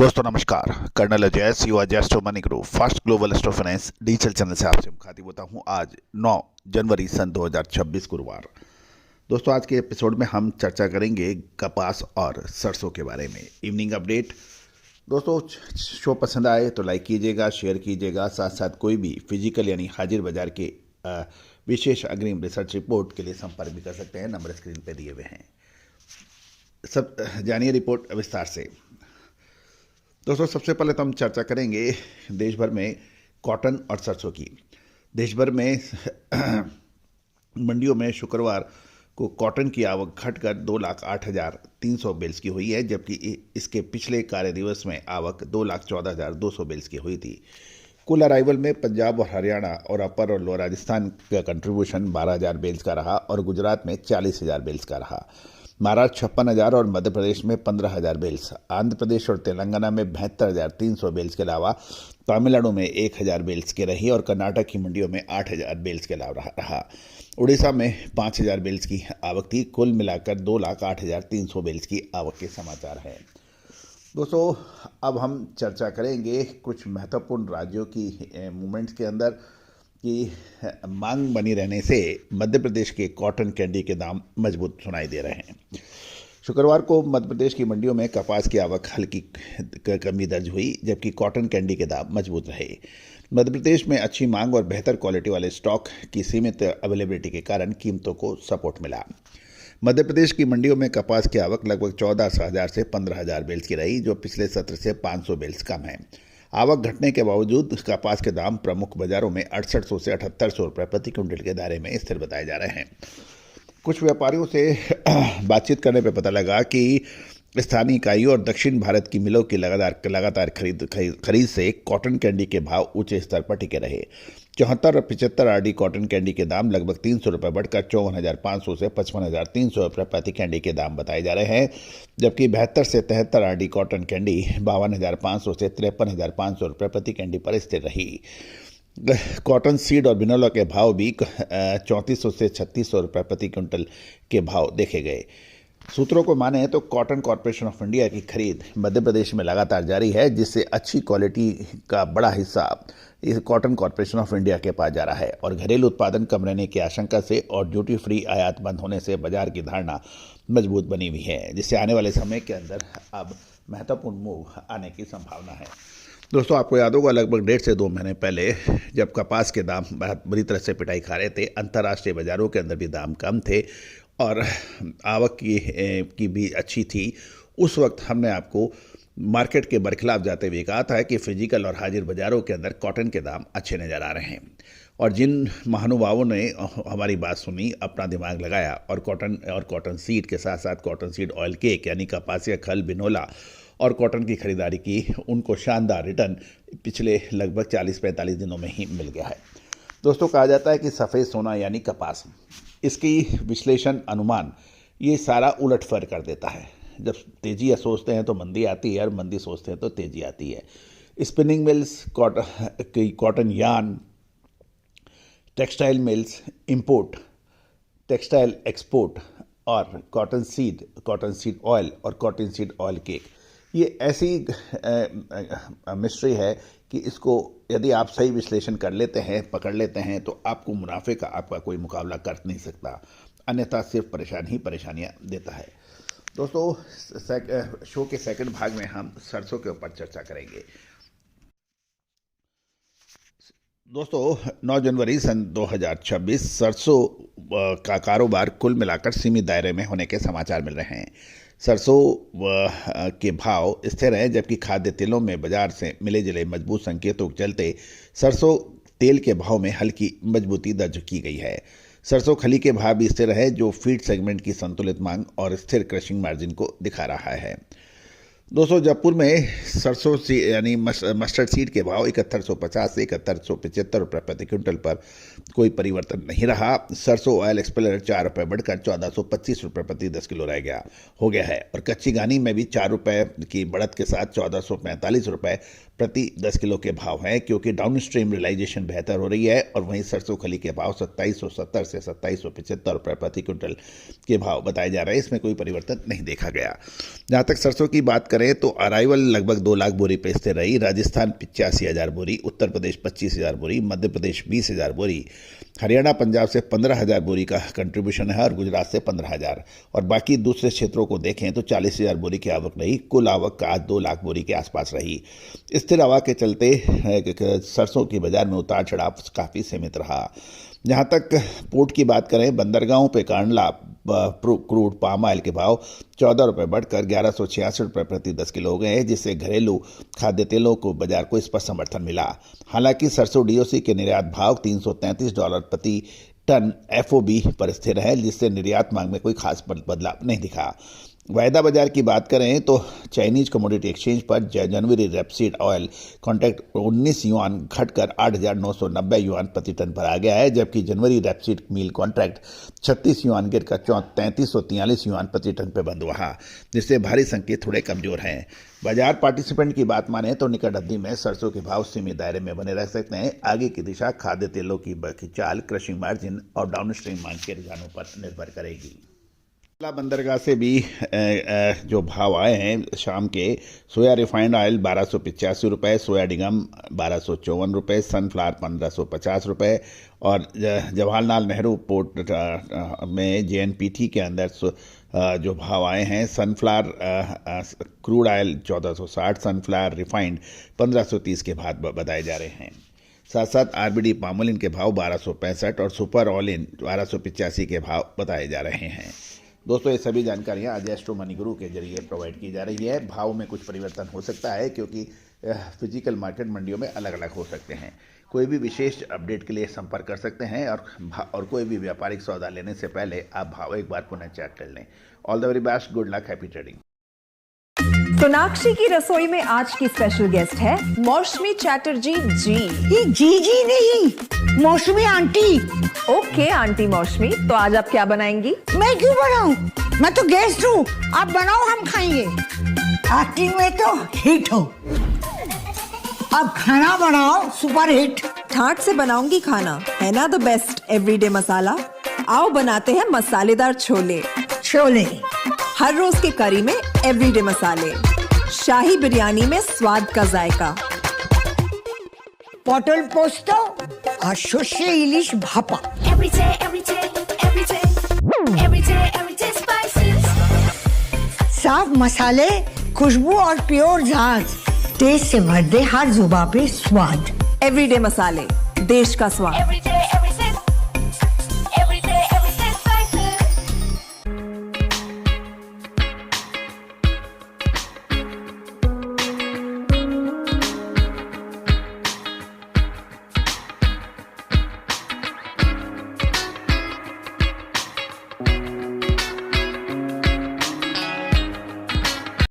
दोस्तों नमस्कार। Colonel Ajay CO astro money group fast global astro finance digital channel से आपसे मुखातिब होता हूं। आज 9 जनवरी सन 2026 गुरुवार। दोस्तों आज के एपिसोड में हम चर्चा करेंगे कपास और सरसों के बारे में। Evening update. दोस्तों शो पसंद आए तो लाइक कीजिएगा, शेयर कीजिएगा। साथ साथ कोई भी फिजिकल यानी हाजिर बाजार के विशेष अग्रिम रिसर्च रिपोर्ट के लिए संपर्क भी कर सकते हैं, नंबर स्क्रीन पर दिए हुए हैं। सब जानिए रिपोर्ट विस्तार से। दोस्तों सबसे पहले तो हम चर्चा करेंगे देश भर में कॉटन और सरसों की। देश भर में मंडियों में शुक्रवार को कॉटन की आवक घटकर 2,08,300 बेल्स की हुई है, जबकि इसके पिछले कार्य दिवस में आवक 2,14,200 बेल्स की हुई थी। कुल अराइवल में पंजाब और हरियाणा और अपर और लोअर राजस्थान का कंट्रीब्यूशन 12,000 बेल्स का रहा और गुजरात में 40,000 बेल्स का रहा। महाराष्ट्र 56,000 और मध्य प्रदेश में 15,000 बेल्स, आंध्र प्रदेश और तेलंगाना में 72,300 बेल्स के अलावा तमिलनाडु में 1,000 बेल्स के रही और कर्नाटक की मंडियों में 8,000 बेल्स के अलावा रहा। उड़ीसा में 5,000 बेल्स की आवक थी। कुल मिलाकर 2,08,300 बेल्स की आवक के समाचार हैं। दोस्तों अब हम चर्चा करेंगे कुछ महत्वपूर्ण राज्यों की मूवमेंट्स के अंदर कि मांग बनी रहने से मध्य प्रदेश के कॉटन कैंडी के दाम मजबूत सुनाई दे रहे हैं। शुक्रवार को मध्य प्रदेश की मंडियों में कपास की आवक हल्की कमी दर्ज हुई, जबकि कॉटन कैंडी के दाम मजबूत रहे। मध्य प्रदेश में अच्छी मांग और बेहतर क्वालिटी वाले स्टॉक की सीमित अवेलेबिलिटी के कारण कीमतों को सपोर्ट मिला। मध्य प्रदेश की मंडियों में कपास की आवक लगभग 14,000 से 15,000 बेल्स की रही, जो पिछले सत्र से 500 बेल्स कम है। आवक घटने के बावजूद कपास के दाम प्रमुख बाजारों में 6800 से 7800 रुपये प्रति क्विंटल के दायरे में स्थिर बताए जा रहे हैं। कुछ व्यापारियों से बातचीत करने पर पता लगा कि स्थानीय इकाइयों और दक्षिण भारत की मिलों की लगातार खरीद से कॉटन कैंडी के भाव ऊंचे स्तर पर टिके रहे। 74 और 75 आरडी कॉटन कैंडी के दाम लगभग 300 रुपये बढ़कर 54,500 से 55,300 रुपये प्रति कैंडी के दाम बताए जा रहे हैं, जबकि 72 से 73 आरडी कॉटन कैंडी 52,500 से 53,500 रुपये प्रति कैंडी पर स्थिर रही। कॉटन सीड और बिनोला के भाव भी 3400 से 3600 रुपये प्रति क्विंटल के भाव देखे गए। सूत्रों को माने तो कॉटन कॉरपोरेशन ऑफ इंडिया की खरीद मध्य प्रदेश में लगातार जारी है, जिससे अच्छी क्वालिटी का बड़ा हिस्सा इस कॉटन कॉरपोरेशन ऑफ इंडिया के पास जा रहा है और घरेलू उत्पादन कम रहने की आशंका से और ड्यूटी फ्री आयात बंद होने से बाजार की धारणा मजबूत बनी हुई है, जिससे आने वाले समय के अंदर अब महत्वपूर्ण मूव आने की संभावना है। दोस्तों आपको याद होगा लगभग 1.5 से 2 महीने पहले जब कपास के दाम बहुत बुरी तरह से पिटाई खा रहे थे, अंतर्राष्ट्रीय बाजारों के अंदर भी दाम कम थे और आवक की भी अच्छी थी। उस वक्त हमने आपको मार्केट के बरखिलाफ जाते हुए कहा था कि फिजिकल और हाजिर बाजारों के अंदर कॉटन के दाम अच्छे नज़र आ रहे हैं और जिन महानुभावों ने हमारी बात सुनी, अपना दिमाग लगाया और कॉटन सीड के साथ साथ कॉटन सीड ऑयल केक यानी कपासिया खल, बिनोला और कॉटन की खरीदारी की, उनको शानदार रिटर्न पिछले लगभग 40-45 दिनों में ही मिल गया है। दोस्तों कहा जाता है कि सफ़ेद सोना यानी कपास, इसकी विश्लेषण अनुमान ये सारा उलटफेर कर देता है। जब तेजी सोचते हैं तो मंदी आती है और मंदी सोचते हैं तो तेजी आती है। Spinning mills, cotton yarn, textile mills, import, textile export और कॉटन सीड ऑयल और कॉटन सीड ऑयल केक, ये ऐसी मिस्ट्री है कि इसको यदि आप सही विश्लेषण कर लेते हैं, पकड़ लेते हैं, तो आपको मुनाफे का आपका कोई मुकाबला कर नहीं सकता, अन्यथा सिर्फ परेशानियां देता है। दोस्तों शो के सेकंड भाग में हम सरसों के ऊपर चर्चा करेंगे। दोस्तों 9 जनवरी सन 2026 सरसों का कारोबार कुल मिलाकर सीमित दायरे में होने के समाचार मिल रहे हैं। सरसों के भाव स्थिर हैं, जबकि खाद्य तेलों में बाजार से मिले जुले मजबूत संकेतों के चलते सरसों तेल के भाव में हल्की मजबूती दर्ज की गई है। सरसों खली के भाव भी स्थिर है, जो फीड सेगमेंट की संतुलित मांग और स्थिर क्रशिंग मार्जिन को दिखा रहा है। दोस्तों जयपुर में सरसों यानी मस्टर्ड सीड के भाव 7150 से 7175 रुपये प्रति क्विंटल पर कोई परिवर्तन नहीं रहा। सरसों ऑयल एक्सपेलर 4 रुपये बढ़कर 1425 रुपये प्रति 10 किलो हो गया है और कच्ची घानी में भी 4 रुपये की बढ़त के साथ 1445 रुपये प्रति 10 किलो के भाव हैं, क्योंकि डाउन स्ट्रीम रियलाइजेशन बेहतर हो रही है और वहीं सरसों खली के भाव 2770 से 2775 रुपये प्रति क्विंटल के भाव बताए जा रहे हैं। इसमें कोई परिवर्तन नहीं देखा गया। जहाँ तक सरसों की बात करें करें तो अराइवल लगभग 2 लाख बोरी पे स्थिर रही। राजस्थान 85,000 बोरी, उत्तर प्रदेश 25,000 बोरी, मध्य प्रदेश 20,000 बोरी, हरियाणा पंजाब से 15,000 बोरी का कंट्रीब्यूशन है और गुजरात से 15,000, और बाकी दूसरे क्षेत्रों को देखें तो 40,000 बोरी की आवक रही। कुल आवक का आज 2 लाख बोरी के आसपास रही। स्थिर हवा के चलते सरसों की बाजार में उतार चढ़ाव काफ़ी सीमित रहा। जहाँ तक पोर्ट की बात करें, बंदरगाहों पे कांडला क्रूड पाम ऑयल के भाव 14 रुपये बढ़कर 1166 रुपये प्रति 10 किलो हो गए हैं, जिससे घरेलू खाद्य तेलों को बाजार को इस पर समर्थन मिला। हालांकि सरसों डीओसी के निर्यात भाव $333 प्रति टन FOB पर स्थिर है, जिससे निर्यात मांग में कोई खास बदलाव नहीं दिखा। वायदा बाजार की बात करें तो चाइनीज कमोडिटी एक्सचेंज पर जनवरी रेपसीड ऑयल कॉन्ट्रैक्ट 19 युआन घटकर 8,990 युआन प्रति टन पर आ गया है, जबकि जनवरी रेपसीड मील कॉन्ट्रैक्ट 36 युआन गिरकर 3343 युआन प्रति टन पर बंद हुआ, जिससे भारी संकेत थोड़े कमजोर हैं। बाजार पार्टिसिपेंट की बात माने तो निकट अवधि में सरसों के भाव सीमित दायरे में बने रह सकते हैं। आगे की दिशा खाद्य तेलों की चाल, क्रशिंग मार्जिन और डाउनस्ट्रीम मांग के रुझानों पर निर्भर करेगी। बंदरगाह से भी जो भाव आए हैं शाम के, सोया रिफाइंड ऑयल 1285 रुपये, सोया डिगम 1254 रुपये, सनफ्लावर 1550 रुपये, और जवाहरलाल नेहरू पोर्ट में JNPT के अंदर जो भाव आए हैं, sunflower crude oil 1460, sunflower refined 1530 के भाव बताए जा रहे हैं। साथ साथ RBD पामोलिन के भाव 1265 और सुपर ऑल इन 1285 के भाव बताए जा रहे हैं। दोस्तों, ये सभी जानकारियाँ आज एस्ट्रो मनी गुरु के जरिए प्रोवाइड की जा रही है। भाव में कुछ परिवर्तन हो सकता है क्योंकि फिजिकल मार्केट मंडियों में अलग अलग हो सकते हैं। कोई भी विशेष अपडेट के लिए संपर्क कर सकते हैं, और कोई भी व्यापारिक सौदा लेने से पहले आप भाव एक बार पुनः चेक कर लें। All the very best, good luck, happy trading. Sonakshi की रसोई में आज की स्पेशल गेस्ट है मौसमी चैटर्जी जी। ये जी नहीं, मौसमी आंटी। ओके आंटी मौसमी, तो आज आप क्या बनाएंगी? मैं क्यों बनाऊं? मैं तो गेस्ट हूँ, आप बनाओ, हम खाएंगे। एक्टिंग में तो हिट हो, अब खाना बनाओ सुपर हिट। ठाट से बनाऊंगी खाना, है ना द बेस्ट एवरीडे मसाला। आओ बनाते हैं मसालेदार छोले। छोले हर रोज के करी में एवरीडे मसाले, शाही बिरयानी में स्वाद का जायका, पटल पोस्तो और शोषे इलिश भापा। साफ मसाले, खुशबू और प्योर झांझ, टेस्ट से भर दे हर जुबान पे स्वाद। एवरीडे मसाले, देश का स्वाद।